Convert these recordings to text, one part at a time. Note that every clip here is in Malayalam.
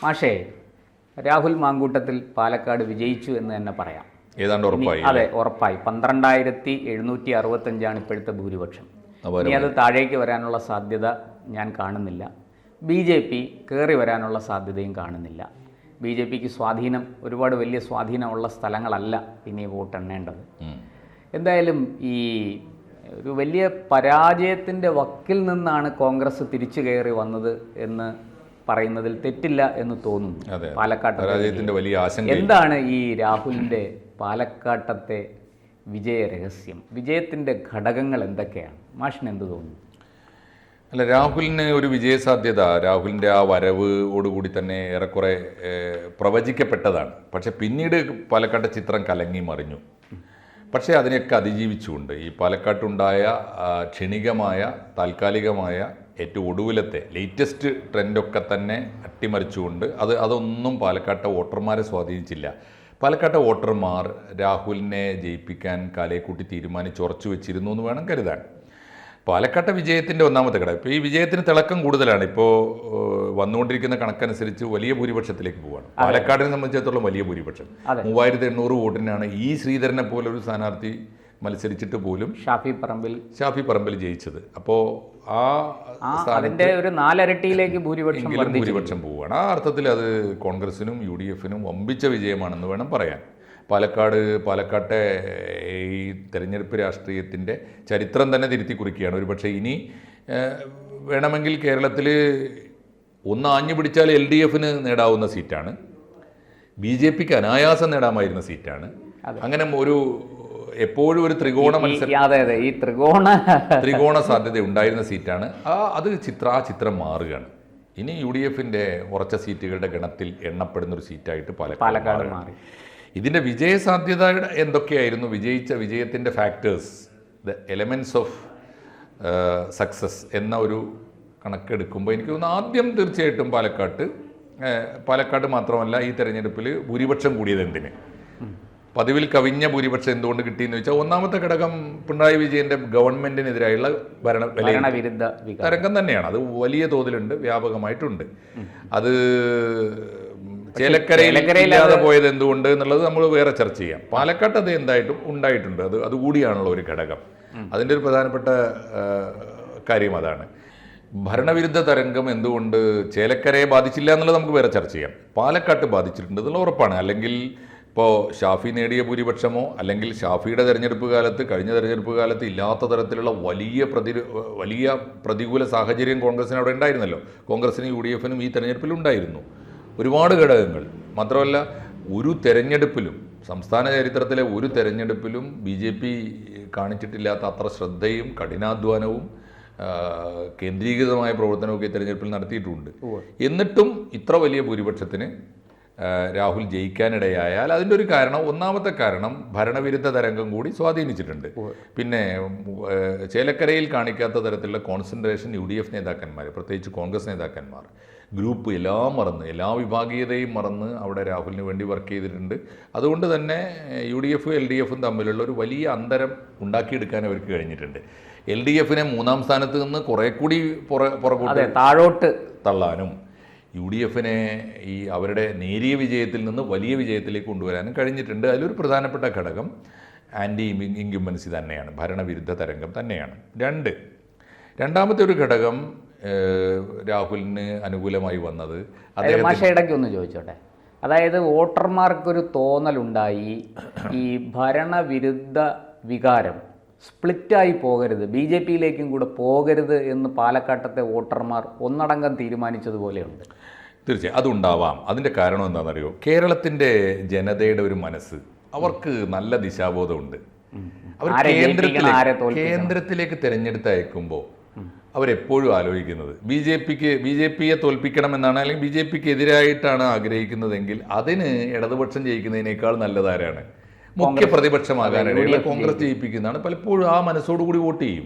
മാഷേ, രാഹുൽ മാങ്കൂട്ടത്തിൽ പാലക്കാട് വിജയിച്ചു എന്ന് തന്നെ പറയാം. ഏതാണ്ട് ഉറപ്പായി. അതെ, ഉറപ്പായി. 12,765 ഇപ്പോഴത്തെ ഭൂരിപക്ഷം. ഇനി അത് താഴേക്ക് വരാനുള്ള സാധ്യത ഞാൻ കാണുന്നില്ല. BJP കയറി വരാനുള്ള സാധ്യതയും കാണുന്നില്ല. BJPക്ക് സ്വാധീനം, ഒരുപാട് വലിയ സ്വാധീനമുള്ള സ്ഥലങ്ങളല്ല ഇനി വോട്ടെണ്ണേണ്ടത്. എന്തായാലും ഈ ഒരു വലിയ പരാജയത്തിൻ്റെ വക്കിൽ നിന്നാണ് കോൺഗ്രസ് തിരിച്ചു കയറി വന്നത് എന്ന് പറയുന്നതിൽ തെറ്റില്ല എന്ന് തോന്നുന്നു. പാലക്കാട്ടെ വലിയ ആശങ്ക. എന്താണ് ഈ രാഹുലിൻ്റെ പാലക്കാട്ടത്തെ വിജയ രഹസ്യം? വിജയത്തിൻ്റെ ഘടകങ്ങൾ എന്തൊക്കെയാണ്? മാഷിന് എന്ത് തോന്നുന്നു? അല്ല, രാഹുലിന് ഒരു വിജയസാധ്യത രാഹുലിൻ്റെ ആ വരവോടുകൂടി തന്നെ ഏറെക്കുറെ പ്രവചിക്കപ്പെട്ടതാണ്. പക്ഷെ പിന്നീട് പാലക്കാട്ടെ ചിത്രം കലങ്ങി മറിഞ്ഞു. പക്ഷേ അതിനെയൊക്കെ അതിജീവിച്ചുകൊണ്ട് ഈ പാലക്കാട്ടുണ്ടായ ക്ഷണികമായ താൽക്കാലികമായ ഏറ്റവും ഒടുവിലത്തെ ലേറ്റസ്റ്റ് ട്രെൻഡൊക്കെ തന്നെ അട്ടിമറിച്ചുകൊണ്ട് അതൊന്നും പാലക്കാട്ടെ വോട്ടർമാരെ സ്വാധീനിച്ചില്ല. പാലക്കാട്ടെ വോട്ടർമാർ രാഹുലിനെ ജയിപ്പിക്കാൻ കാലേക്കൂട്ടി തീരുമാനിച്ചുറച്ചു വെച്ചിരുന്നു എന്ന് വേണം കരുതാൻ. പാലക്കാട്ടെ വിജയത്തിൻ്റെ ഒന്നാമത്തെ ഘടകം, ഇപ്പോൾ ഈ വിജയത്തിന് തിളക്കം കൂടുതലാണ്. ഇപ്പോൾ വന്നുകൊണ്ടിരിക്കുന്ന കണക്കനുസരിച്ച് വലിയ ഭൂരിപക്ഷത്തിലേക്ക് പോവുകയാണ്. പാലക്കാടിനെ സംബന്ധിച്ചിടത്തോളം വലിയ ഭൂരിപക്ഷം 3800 വോട്ടിനാണ് ഈ ശ്രീധരനെ പോലെ ഒരു സ്ഥാനാർത്ഥി മത്സരിച്ചിട്ട് പോലും ഷാഫി പറമ്പിൽ ജയിച്ചത്. അപ്പോൾ അതിന്റെ ഒരു 4 ഇരട്ടിയിലേക്ക് ഭൂരിപക്ഷം പോവുകയാണ്. ആ അർത്ഥത്തിൽ അത് കോൺഗ്രസിനും UDF-നും വമ്പിച്ച വിജയമാണെന്ന് വേണം പറയാൻ. പാലക്കാട്ടെ ഈ തെരഞ്ഞെടുപ്പ് രാഷ്ട്രീയത്തിൻ്റെ ചരിത്രം തന്നെ തിരുത്തി കുറിക്കുകയാണ്. ഒരുപക്ഷെ ഇനി വേണമെങ്കിൽ കേരളത്തിൽ ഒന്ന് ആഞ്ഞു പിടിച്ചാൽ LDF-ന് നേടാവുന്ന സീറ്റാണ്, BJPക്ക് അനായാസം നേടാമായിരുന്ന സീറ്റാണ്. അങ്ങനെ ഒരു എപ്പോഴും ഒരു ത്രികോണ സാധ്യത ഉണ്ടായിരുന്ന സീറ്റാണ്. ആ ചിത്രം മാറുകയാണ്. ഇനി UDF-ന്റെ ഉറച്ച സീറ്റുകളുടെ ഗണത്തിൽ എണ്ണപ്പെടുന്ന ഒരു സീറ്റായിട്ട് പാലക്കാട് മാറി. ഇതിൻ്റെ വിജയസാധ്യത എന്തൊക്കെയായിരുന്നു? വിജയത്തിൻ്റെ factors, the elements of success എന്ന ഒരു കണക്കെടുക്കുമ്പോൾ എനിക്ക് തോന്നുന്നു ആദ്യം തീർച്ചയായിട്ടും പാലക്കാട് മാത്രമല്ല ഈ തെരഞ്ഞെടുപ്പിൽ ഭൂരിപക്ഷം കൂടിയത് എന്തിന്, പതിവിൽ കവിഞ്ഞ ഭൂരിപക്ഷം എന്തുകൊണ്ട് കിട്ടിയെന്ന് വെച്ചാൽ ഒന്നാമത്തെ ഘടകം പിണറായി വിജയൻ്റെ ഗവൺമെൻറ്റിനെതിരായുള്ള ഭരണവിരുദ്ധ തരംഗം തന്നെയാണ്. അത് വലിയ തോതിലുണ്ട്, വ്യാപകമായിട്ടുണ്ട്. അത് ചേലക്കരയില്ലാതെ പോയത് എന്തുകൊണ്ട് എന്നുള്ളത് നമ്മൾ വേറെ ചർച്ച ചെയ്യാം. പാലക്കാട്ട് അത് എന്തായിട്ടും ഉണ്ടായിട്ടുണ്ട്. അതുകൂടിയാണുള്ള ഒരു ഘടകം. അതിൻ്റെ ഒരു പ്രധാനപ്പെട്ട കാര്യം അതാണ്. ഭരണവിരുദ്ധ തരംഗം എന്തുകൊണ്ട് ചേലക്കരയെ ബാധിച്ചില്ല എന്നുള്ളത് നമുക്ക് വേറെ ചർച്ച ചെയ്യാം. പാലക്കാട്ട് ബാധിച്ചിട്ടുണ്ട് എന്നുള്ള ഉറപ്പാണ്. അല്ലെങ്കിൽ ഇപ്പോൾ ഷാഫി നേടിയ ഭൂരിപക്ഷമോ അല്ലെങ്കിൽ ഷാഫിയുടെ കഴിഞ്ഞ തെരഞ്ഞെടുപ്പ് കാലത്ത് ഇല്ലാത്ത തരത്തിലുള്ള വലിയ പ്രതികൂല സാഹചര്യം കോൺഗ്രസിന് അവിടെ ഉണ്ടായിരുന്നല്ലോ. കോൺഗ്രസിനും UDF-നും ഈ തെരഞ്ഞെടുപ്പിൽ ഉണ്ടായിരുന്നു ഒരുപാട് ഘടകങ്ങൾ. മാത്രമല്ല, ഒരു തെരഞ്ഞെടുപ്പിലും സംസ്ഥാന ചരിത്രത്തിലെ ഒരു തെരഞ്ഞെടുപ്പിലും BJP കാണിച്ചിട്ടില്ലാത്ത അത്ര ശ്രദ്ധയും കഠിനാധ്വാനവും കേന്ദ്രീകൃതമായ പ്രവർത്തനമൊക്കെ തെരഞ്ഞെടുപ്പിൽ നടത്തിയിട്ടുണ്ട്. എന്നിട്ടും ഇത്ര വലിയ ഭൂരിപക്ഷത്തിന് രാഹുൽ ജയിക്കാനിടയായാൽ അതിൻ്റെ ഒരു ഒന്നാമത്തെ കാരണം ഭരണവിരുദ്ധ തരംഗം കൂടി സ്വാധീനിച്ചിട്ടുണ്ട്. പിന്നെ ചേലക്കരയിൽ കാണിക്കാത്ത തരത്തിലുള്ള കോൺസെൻട്രേഷൻ UDF നേതാക്കന്മാർ, പ്രത്യേകിച്ച് കോൺഗ്രസ് നേതാക്കന്മാർ, ഗ്രൂപ്പ് എല്ലാം മറന്ന്, എല്ലാ വിഭാഗീയതയും മറന്ന് അവിടെ രാഹുലിന് വേണ്ടി വർക്ക് ചെയ്തിട്ടുണ്ട്. അതുകൊണ്ട് തന്നെ UDF-ഉം LDF-ഉം തമ്മിലുള്ള ഒരു വലിയ അന്തരം ഉണ്ടാക്കിയെടുക്കാൻ അവർക്ക് കഴിഞ്ഞിട്ടുണ്ട്. LDF-നെ 3-ാം സ്ഥാനത്ത് നിന്ന് കുറെ കൂടി പുറകോട്ട് താഴോട്ട് തള്ളാനും UDF-നെ ഈ അവരുടെ നേരിയ വിജയത്തിൽ നിന്ന് വലിയ വിജയത്തിലേക്ക് കൊണ്ടുവരാനും കഴിഞ്ഞിട്ടുണ്ട്. അതിലൊരു പ്രധാനപ്പെട്ട ഘടകം ആൻറ്റി ഇൻക്യുംബൻസി തന്നെയാണ്, ഭരണവിരുദ്ധ തരംഗം തന്നെയാണ്. രണ്ടാമത്തെ ഒരു ഘടകം രാഹുലിന് അനുകൂലമായി വന്നത്, ഇടയ്ക്ക് ഒന്ന് ചോദിച്ചോട്ടെ, അതായത് വോട്ടർമാർക്കൊരു തോന്നലുണ്ടായി ഈ ഭരണവിരുദ്ധ വികാരം സ്പ്ലിറ്റായി പോകരുത്, BJP-യിലേക്കും കൂടെ പോകരുത് എന്ന് പാലക്കാട്ടത്തെ വോട്ടർമാർ ഒന്നടങ്കം തീരുമാനിച്ചതുപോലെയുണ്ട്. തീർച്ചയായും അതുണ്ടാവാം. അതിൻ്റെ കാരണം എന്താണെന്നറിയോ? കേരളത്തിൻ്റെ ജനതയുടെ ഒരു മനസ്സ്, അവർക്ക് നല്ല ദിശാബോധമുണ്ട്. അവർ കേന്ദ്രത്തിലേക്ക് തിരഞ്ഞെടുത്ത് അയക്കുമ്പോൾ അവരെപ്പോഴും ആലോചിക്കുന്നത് BJPയെ തോൽപ്പിക്കണമെന്നാണ്, അല്ലെങ്കിൽ BJPക്ക് എതിരായിട്ടാണ് ആഗ്രഹിക്കുന്നതെങ്കിൽ അതിന് ഇടതുപക്ഷം ജയിക്കുന്നതിനേക്കാൾ നല്ലതാരാണ്? മുഖ്യ പ്രതിപക്ഷമാകാനിടയുള്ള കോൺഗ്രസ് ജയിപ്പിക്കുന്നതാണ്. പലപ്പോഴും ആ മനസ്സോടുകൂടി വോട്ട് ചെയ്യും.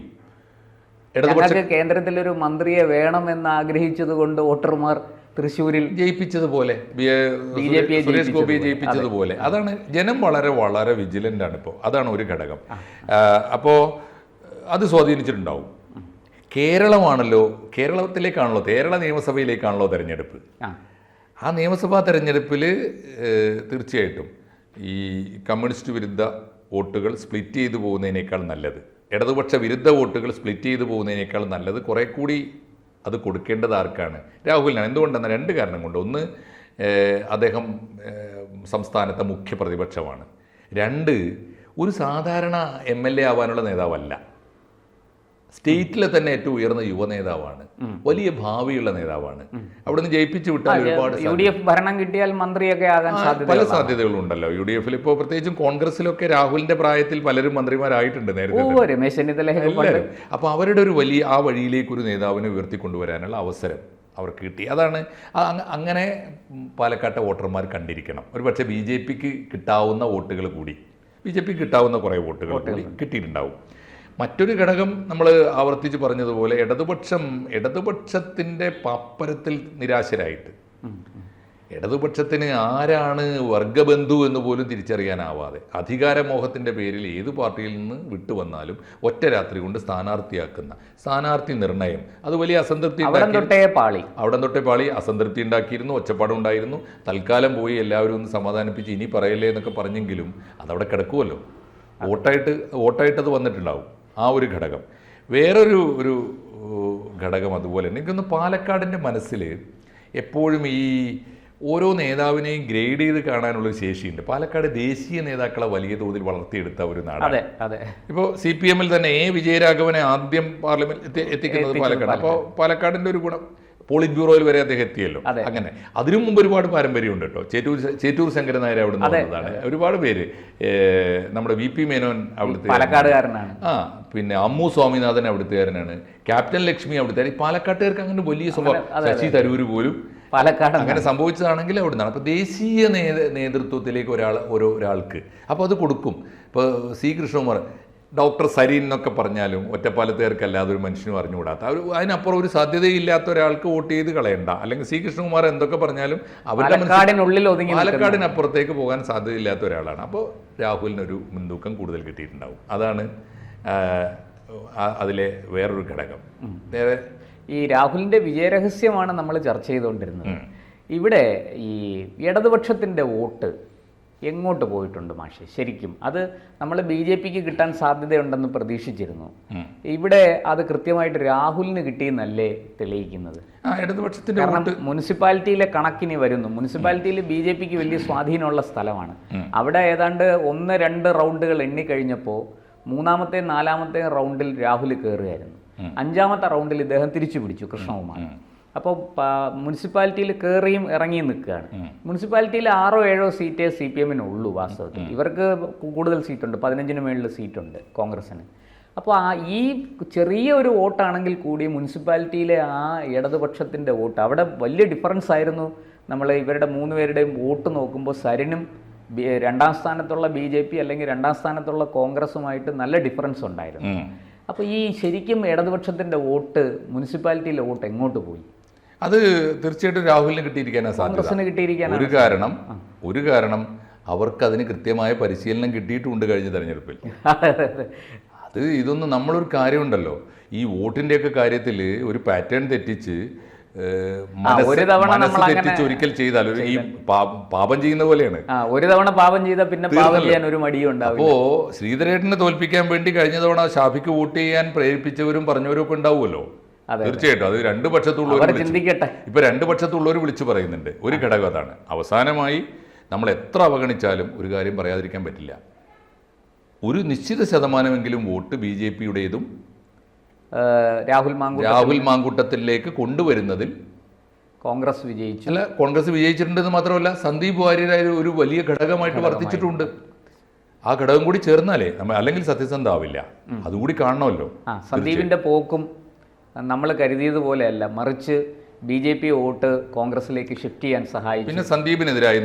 കേന്ദ്രത്തിലൊരു മന്ത്രിയെ വേണമെന്ന് ആഗ്രഹിച്ചത് കൊണ്ട് വോട്ടർമാർ തൃശ്ശൂരിൽ ജയിപ്പിച്ചതുപോലെ, സുരേഷ് ഗോപിയെ ജയിപ്പിച്ചതുപോലെ. അതാണ് ജനം വളരെ വളരെ വിജിലൻ്റ് ആണ് ഇപ്പോൾ. അതാണ് ഒരു ഘടകം. അപ്പോൾ അത് സ്വാധീനിച്ചിട്ടുണ്ടാവും. കേരളത്തിലേക്കാണല്ലോ, കേരള നിയമസഭയിലേക്കാണല്ലോ തെരഞ്ഞെടുപ്പ്. ആ നിയമസഭാ തെരഞ്ഞെടുപ്പിൽ തീർച്ചയായിട്ടും ഈ കമ്മ്യൂണിസ്റ്റ് വിരുദ്ധ വോട്ടുകൾ സ്പ്ലിറ്റ് ചെയ്തു പോകുന്നതിനേക്കാൾ നല്ലത്, ഇടതുപക്ഷ വിരുദ്ധ വോട്ടുകൾ സ്പ്ലിറ്റ് ചെയ്തു പോകുന്നതിനേക്കാൾ നല്ലത് കുറേ കൂടി അത് കൊടുക്കേണ്ടത് ആർക്കാണ്? രാഹുലിനാണ്. എന്തുകൊണ്ടെന്ന് 2 കാരണം കൊണ്ട്. ഒന്ന്, അദ്ദേഹം സംസ്ഥാനത്തെ മുഖ്യ പ്രതിപക്ഷമാണ്. 2, ഒരു സാധാരണ MLA ആവാനുള്ള നേതാവല്ല, സ്റ്റേറ്റിലെ തന്നെ ഏറ്റവും ഉയർന്ന യുവ നേതാവാണ്, വലിയ ഭാവിയുള്ള നേതാവാണ്. അവിടെ നിന്ന് ജയിപ്പിച്ചു വിട്ടാൽ ഒരുപാട് UDF ഭരണം കിട്ടിയാൽ മന്ത്രിയൊക്കെ ആകാൻ പല സാധ്യതകളും ഉണ്ടല്ലോ. UDF ഇപ്പോൾ പ്രത്യേകിച്ചും കോൺഗ്രസിലൊക്കെ രാഹുലിന്റെ പ്രായത്തിൽ പലരും മന്ത്രിമാരായിട്ടുണ്ട് നേരത്തെ, രമേശ് ചെന്നിത്തല. അപ്പോൾ അവരുടെ ഒരു വലിയ ആ വഴിയിലേക്ക് ഒരു നേതാവിനെ ഉയർത്തിക്കൊണ്ടുവരാനുള്ള അവസരം അവർക്ക് കിട്ടി. അതാണ് അങ്ങനെ പാലക്കാട്ടെ വോട്ടർമാർ കണ്ടിരിക്കണം. ഒരു പക്ഷേ BJPക്ക് കിട്ടാവുന്ന വോട്ടുകൾ കൂടി, BJPക്ക് കിട്ടാവുന്ന കുറേ വോട്ടുകൾ കൂടി കിട്ടിയിട്ടുണ്ടാവും. മറ്റൊരു ഘടകം നമ്മൾ ആവർത്തിച്ച് പറഞ്ഞതുപോലെ ഇടതുപക്ഷത്തിൻ്റെ പാപ്പരത്തിൽ നിരാശരായിട്ട്, ഇടതുപക്ഷത്തിന് ആരാണ് വർഗബന്ധു എന്ന് പോലും തിരിച്ചറിയാനാവാതെ അധികാരമോഹത്തിൻ്റെ പേരിൽ ഏത് പാർട്ടിയിൽ നിന്ന് വിട്ടുവന്നാലും ഒറ്റ രാത്രി കൊണ്ട് സ്ഥാനാർത്ഥിയാക്കുന്ന സ്ഥാനാർത്ഥി നിർണയം, അത് വലിയ അസംതൃപ്തി അവിടെ തൊട്ടേ പാളി അസംതൃപ്തി ഉണ്ടാക്കിയിരുന്നു, ഒച്ചപ്പാടുണ്ടായിരുന്നു. തൽക്കാലം പോയി എല്ലാവരും ഒന്ന് സമാധാനിപ്പിച്ച് ഇനി പറയല്ലേ എന്നൊക്കെ പറഞ്ഞെങ്കിലും അതവിടെ കിടക്കുമല്ലോ. വോട്ടായിട്ടത് വന്നിട്ടുണ്ടാവും ആ ഒരു ഘടകം. വേറൊരു ഘടകം അതുപോലെ തന്നെ എനിക്കൊന്ന് പാലക്കാടിൻ്റെ മനസ്സിൽ എപ്പോഴും ഈ ഓരോ നേതാവിനെയും ഗ്രേഡ് ചെയ്ത് കാണാനുള്ളൊരു ശേഷിയുണ്ട്. പാലക്കാട് ദേശീയ നേതാക്കളെ വലിയ തോതിൽ വളർത്തിയെടുത്ത ഒരു നാടാണ്. ഇപ്പോൾ CPM-ൽ തന്നെ വിജയരാഘവനെ ആദ്യം പാർലമെന്റ് എത്തിക്കുന്നത് പാലക്കാട്. അപ്പോൾ പാലക്കാടിൻ്റെ ഒരു ഗുണം പോളിറ്റ് ബ്യൂറോയിൽ വരെ അദ്ദേഹം എത്തിയല്ലോ. അങ്ങനെ അതിനു മുമ്പ് ഒരുപാട് പാരമ്പര്യമുണ്ട് കേട്ടോ. ചേറ്റൂർ ശങ്കരൻ നായർ അവിടെ നിന്ന് വന്നതാണ്. ഒരുപാട് പേര്, നമ്മുടെ VP മേനോൻ അവിടുത്തെ പാലക്കാടുകാരനാണ്. പിന്നെ അമ്മു സ്വാമിനാഥൻ അവിടുത്തുകാരനാണ്. ക്യാപ്റ്റൻ ലക്ഷ്മി അവിടുത്തെ. പാലക്കാട്ടുകാർക്ക് അങ്ങനെ വലിയ സ്വഭാവം, ശശി തരൂര് പോലും പാലക്കാട് അങ്ങനെ സംഭവിച്ചതാണെങ്കിൽ അവിടെ നിന്നാണ്. അപ്പോൾ ദേശീയ നേതൃത്വത്തിലേക്ക് ഒരാൾക്ക് അപ്പോൾ അത് കൊടുക്കും. ഇപ്പോൾ C. കൃഷ്ണകുമാർ, ഡോക്ടർ സരീൻ എന്നൊക്കെ പറഞ്ഞാലും ഒറ്റപ്പാലത്തുകാർക്കല്ലാതെ ഒരു മനുഷ്യനും അറിഞ്ഞുകൂടാത്ത അതിനപ്പുറം ഒരു സാധ്യതയില്ലാത്ത ഒരാൾക്ക് വോട്ട് ചെയ്ത് കളയണ്ട. അല്ലെങ്കിൽ C. കൃഷ്ണകുമാർ എന്തൊക്കെ പറഞ്ഞാലും അവരുടെ പാലക്കാടിനപ്പുറത്തേക്ക് പോകാൻ സാധ്യതയില്ലാത്ത ഒരാളാണ്. അപ്പോൾ രാഹുലിനൊരു മുൻതൂക്കം കൂടുതൽ കിട്ടിയിട്ടുണ്ടാവും. അതാണ് അതിലെ വേറൊരു ഘടകം. ഈ രാഹുലിൻ്റെ വിജയരഹസ്യമാണ് നമ്മൾ ചർച്ച ചെയ്തുകൊണ്ടിരുന്നത്. ഇവിടെ ഈ ഇടതുപക്ഷത്തിൻ്റെ വോട്ട് എങ്ങോട്ട് പോയിട്ടുണ്ട് മാഷെ? ശരിക്കും അത് നമ്മൾ BJPക്ക് കിട്ടാൻ സാധ്യതയുണ്ടെന്ന് പ്രതീക്ഷിച്ചിരുന്നു. ഇവിടെ അത് കൃത്യമായിട്ട് രാഹുലിന് കിട്ടിയെന്നല്ലേ തെളിയിക്കുന്നത്? കാരണം മുനിസിപ്പാലിറ്റിയിലെ കണക്കിന് വരുന്നു. മുനിസിപ്പാലിറ്റിയിൽ BJPക്ക് വലിയ സ്വാധീനമുള്ള സ്ഥലമാണ്. അവിടെ ഏതാണ്ട് 1-2 റൗണ്ടുകൾ എണ്ണിക്കഴിഞ്ഞപ്പോൾ 3-ാമത്തെ 4-ാമത്തെ റൗണ്ടിൽ രാഹുൽ കയറുകയായിരുന്നു. 5-ാമത്തെ റൗണ്ടിൽ ഇദ്ദേഹം തിരിച്ചു പിടിച്ചു കൃഷ്ണകുമാർ. അപ്പോൾ മുനിസിപ്പാലിറ്റിയിൽ കയറിയും ഇറങ്ങിയും നിൽക്കുകയാണ്. മുനിസിപ്പാലിറ്റിയിൽ 6-7 സീറ്റേ CPM-നുള്ളൂ വാസ്തവത്തിൽ. ഇവർക്ക് കൂടുതൽ സീറ്റുണ്ട്, 15-ന് മേളിൽ സീറ്റുണ്ട് കോൺഗ്രസ്സിന്. അപ്പോൾ ഈ ചെറിയ ഒരു വോട്ടാണെങ്കിൽ കൂടി മുനിസിപ്പാലിറ്റിയിലെ ആ ഇടതുപക്ഷത്തിൻ്റെ വോട്ട് അവിടെ വലിയ ഡിഫറൻസ് ആയിരുന്നു. നമ്മൾ ഇവരുടെ 3 പേരുടെയും വോട്ട് നോക്കുമ്പോൾ സരിനും 2-ാം സ്ഥാനത്തുള്ള BJP അല്ലെങ്കിൽ 2-ാം സ്ഥാനത്തുള്ള കോൺഗ്രസുമായിട്ട് നല്ല ഡിഫറൻസ് ഉണ്ടായിരുന്നു. അപ്പോൾ ഈ ശരിക്കും ഇടതുപക്ഷത്തിൻ്റെ വോട്ട്, മുനിസിപ്പാലിറ്റിയിലെ വോട്ട് എങ്ങോട്ട് പോയി? അത് തീർച്ചയായിട്ടും രാഹുലിന് കിട്ടിയിരിക്കാനാണ് സാധ്യത. ഒരു കാരണം അവർക്ക് അതിന് കൃത്യമായ പരിശീലനം കിട്ടിയിട്ടുമുണ്ട് കഴിഞ്ഞ തെരഞ്ഞെടുപ്പിൽ. ഇതൊന്നും നമ്മളൊരു കാര്യമുണ്ടല്ലോ, ഈ വോട്ടിൻ്റെയൊക്കെ കാര്യത്തിൽ ഒരു പാറ്റേൺ തെറ്റിച്ച് ഒരിക്കൽ ചെയ്താൽ ഈ പാപം ചെയ്യുന്ന പോലെയാണ്. ഒരു തവണ പാപം ചെയ്താൽ പിന്നെ പാപം ചെയ്യാൻ ഒരു മടിയും ഉണ്ടാവും. അപ്പോ ശ്രീധരേട്ടനെ തോൽപ്പിക്കാൻ വേണ്ടി കഴിഞ്ഞ തവണ ഷാഫിക്ക് വോട്ട് ചെയ്യാൻ പ്രേരിപ്പിച്ചവരും പറഞ്ഞവരും ഒക്കെ ഉണ്ടാവുമല്ലോ. തീർച്ചയായിട്ടും അത് 2 പക്ഷത്തുള്ളവർ ചിന്തിക്കട്ടെ. ഇപ്പൊ 2 പക്ഷത്തുള്ളവർ വിളിച്ചു പറയുന്നുണ്ട്. ഒരു ഘടകം അതാണ്. അവസാനമായി നമ്മൾ എത്ര അവഗണിച്ചാലും ഒരു കാര്യം പറയാതിരിക്കാൻ പറ്റില്ല, ഒരു നിശ്ചിത ശതമാനമെങ്കിലും വോട്ട് BJPയുടേതും രാഹുൽ മാങ്കൂട്ടത്തിലേക്ക് കൊണ്ടുവരുന്നതിൽ കോൺഗ്രസ് വിജയിച്ചു. അല്ല, കോൺഗ്രസ് വിജയിച്ചിട്ടുണ്ടെന്ന് മാത്രമല്ല സന്ദീപ് വാര്യരായ ഒരു വലിയ ഘടകമായിട്ട് വർദ്ധിച്ചിട്ടുണ്ട്. ആ ഘടകം കൂടി ചേർന്നാലേ അല്ലെങ്കിൽ സത്യസന്ധമാവില്ല. അതുകൂടി കാണണമല്ലോ. സന്ദീപിന്റെ പോക്കും നമ്മൾ കരുതിയതുപോലെയല്ല, മറിച്ച് BJP വോട്ട് കോൺഗ്രസിലേക്ക് ഷിഫ്റ്റ് ചെയ്യാൻ സഹായിച്ചു. പിന്നെ സന്ദീപിനെതിരായി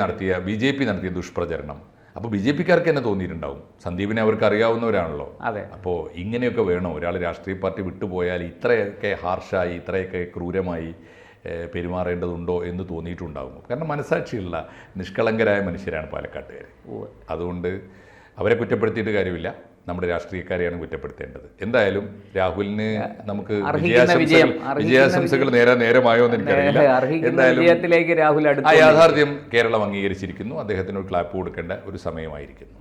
BJP നടത്തിയ ദുഷ്പ്രചരണം, അപ്പോൾ BJPക്കാർക്ക് തന്നെ തോന്നിയിട്ടുണ്ടാവും. സന്ദീപിനെ അവർക്ക് അറിയാവുന്നവരാണല്ലോ. അപ്പോൾ ഇങ്ങനെയൊക്കെ വേണോ ഒരാൾ രാഷ്ട്രീയ പാർട്ടി വിട്ടുപോയാൽ ഇത്രയൊക്കെ ഹാർഷായി, ഇത്രയൊക്കെ ക്രൂരമായി പെരുമാറേണ്ടതുണ്ടോ എന്ന് തോന്നിയിട്ടുണ്ടാകും. കാരണം മനസാക്ഷിയുള്ള നിഷ്കളങ്കരായ മനുഷ്യരാണ് പാലക്കാട്ടുകാർ. അതുകൊണ്ട് അവരെ കുറ്റപ്പെടുത്തിയിട്ട് കാര്യമില്ല. നമ്മുടെ രാഷ്ട്രീയക്കാരെയാണ് കുറ്റപ്പെടുത്തേണ്ടത്. എന്തായാലും രാഹുലിന് നമുക്ക് അർഹിക്കുന്ന വിജയാശംസകൾ നേരമായോ എന്ന് എനിക്കറിയില്ല. എന്തായാലും വിജയത്തിലേക്ക് രാഹുൽ ആ യാഥാർത്ഥ്യം കേരളം അംഗീകരിച്ചിരിക്കുന്നു. അദ്ദേഹത്തിന് ഒരു ക്ലാപ്പ് കൊടുക്കേണ്ട ഒരു സമയമായിരിക്കുന്നു.